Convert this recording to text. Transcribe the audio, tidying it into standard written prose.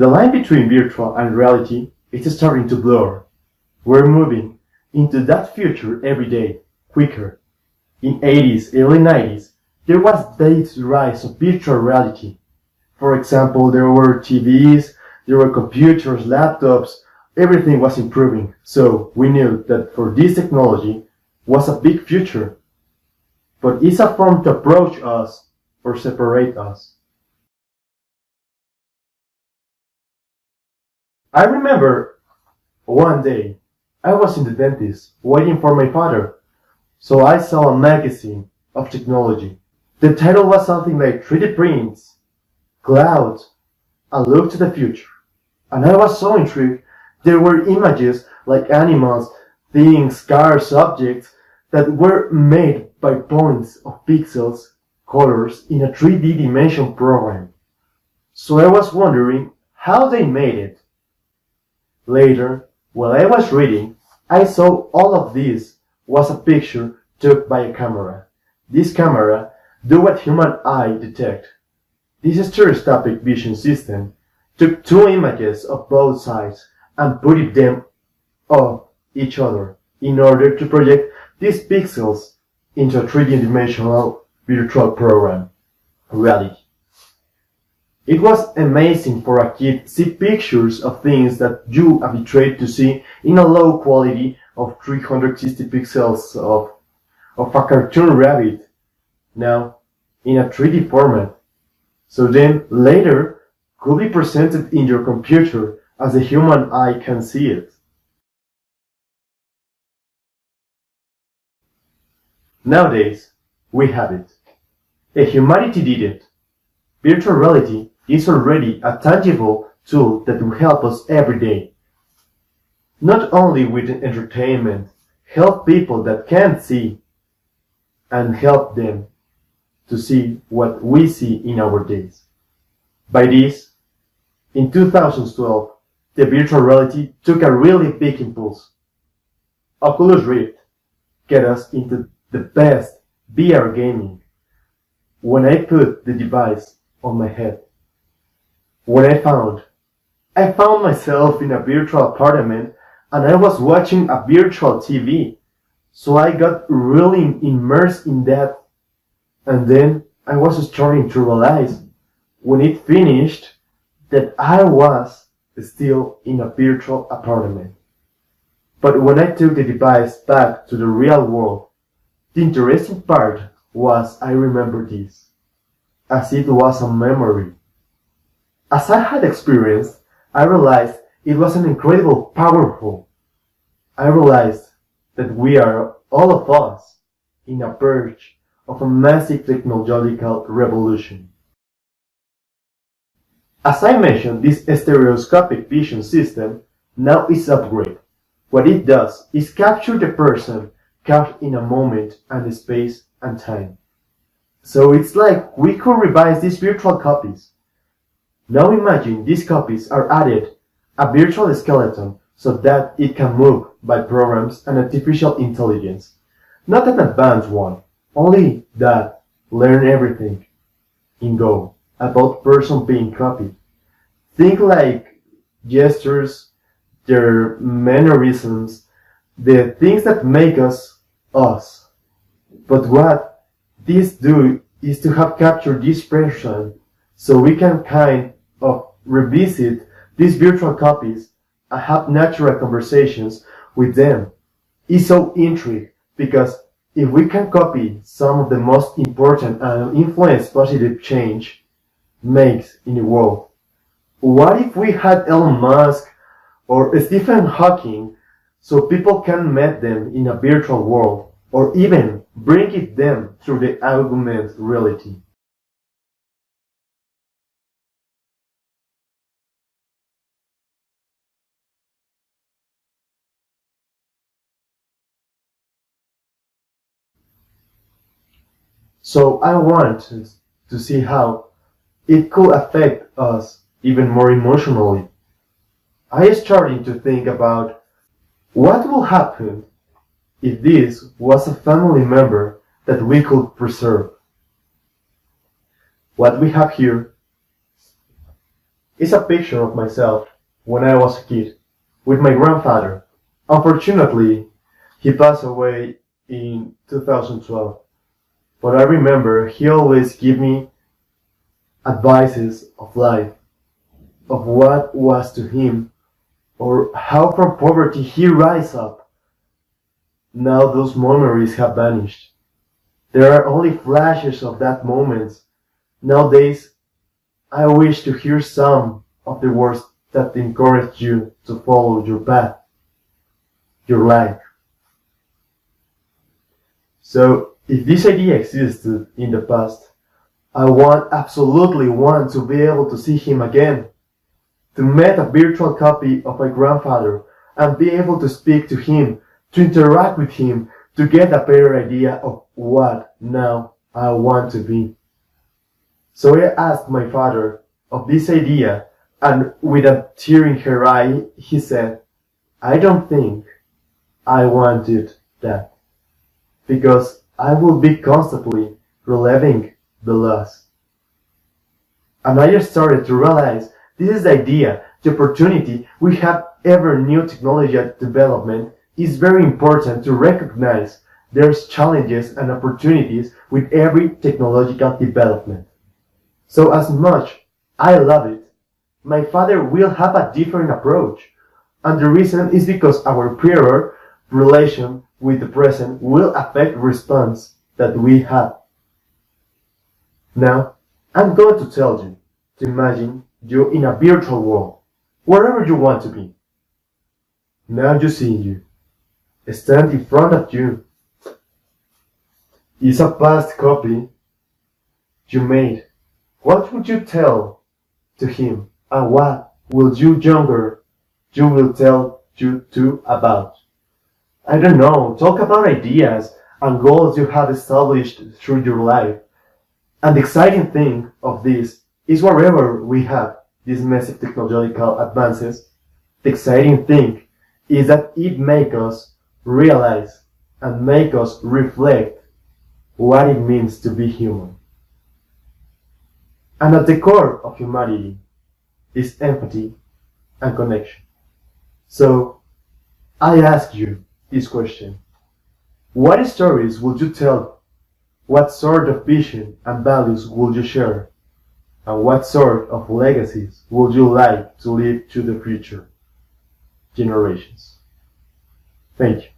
The line between virtual and reality is starting to blur. We're moving into that future every day, quicker. In 80s, early 90s, there was this rise of virtual reality. For example, there were TVs, there were computers, laptops, everything was improving. So we knew that for this technology was a big future. But it's a form to approach us or separate us. I remember one day I was in the dentist waiting for my father. So I saw a magazine of technology. The title was something like 3D prints, clouds, a look to the future. And I was so intrigued. There were images like animals, things, cars, objects that were made by points of pixels, colors in a 3D dimension program. So I was wondering how they made it. Later, while I was reading, I saw all of this was a picture took by a camera. This camera do what human eye detect. This stereoscopic vision system took two images of both sides and put them off each other in order to project these pixels into a 3D-dimensional virtual program, reality. It was amazing for a kid to see pictures of things that you habituate to see in a low quality of 360 pixels of a cartoon rabbit, now in a 3D format. So then later could be presented in your computer as the human eye can see it. Nowadays, we have it. Humanity did it. Virtual reality is already a tangible tool that will help us every day. Not only with entertainment, help people that can't see, and help them to see what we see in our days. By this, in 2012, the virtual reality took a really big impulse. Oculus Rift get us into the best VR gaming. When I put the device on my head, what I found myself in a virtual apartment and I was watching a virtual TV. So I got really immersed in that. And then I was starting to realize when it finished that I was still in a virtual apartment. But when I took the device back to the real world, the interesting part was I remember this, as it was a memory. As I had experienced, I realized it was an incredible powerful. I realized that we are, all of us, in a verge of a massive technological revolution. As I mentioned, this stereoscopic vision system now is upgraded. What it does is capture the person caught in a moment and space and time. So it's like we could revise these virtual copies. Now imagine these copies are added a virtual skeleton so that it can move by programs and artificial intelligence. Not an advanced one, only that learn everything in Go about person being copied. Think like gestures, their mannerisms, the things that make us us. But what these do is to have captured this person so we can kind of revisit these virtual copies and have natural conversations with them. It's so intriguing because if we can copy some of the most important and influence positive change makes in the world, what if we had Elon Musk or Stephen Hawking so people can meet them in a virtual world or even bring it them through the augmented reality? So I want to see how it could affect us even more emotionally. I started to think about what will happen if this was a family member that we could preserve. What we have here is a picture of myself when I was a kid, with my grandfather. Unfortunately, he passed away in 2012, but I remember he always gave me advices of life, of what was to him, or how from poverty he rise up. Now those memories have vanished. There are only flashes of that moment. Nowadays, I wish to hear some of the words that encourage you to follow your path, your life. So, if this idea existed in the past, I absolutely want to be able to see him again, to meet a virtual copy of my grandfather and be able to speak to him, to interact with him, to get a better idea of what now I want to be. So I asked my father of this idea, and with a tear in her eye, he said, I don't think I wanted that, because I will be constantly reliving the loss. And I just started to realize this is the idea, the opportunity we have ever new technology development is very important to recognize there's challenges and opportunities with every technological development. So as much I love it, my father will have a different approach. And the reason is because our prior relation with the present will affect response that we have. Now, I'm going to tell you to imagine you in a virtual world, wherever you want to be. Now you see you. Stand in front of you is a past copy you made. What would you tell to him, and what will you will tell you to about? I don't know, talk about ideas and goals you have established through your life. And the exciting thing of this is wherever we have these massive technological advances, the exciting thing is that it makes us realize and make us reflect what it means to be human. And at the core of humanity is empathy and connection. So, I ask you this question. What stories would you tell? What sort of vision and values would you share? And what sort of legacies would you like to leave to the future generations? Thank you.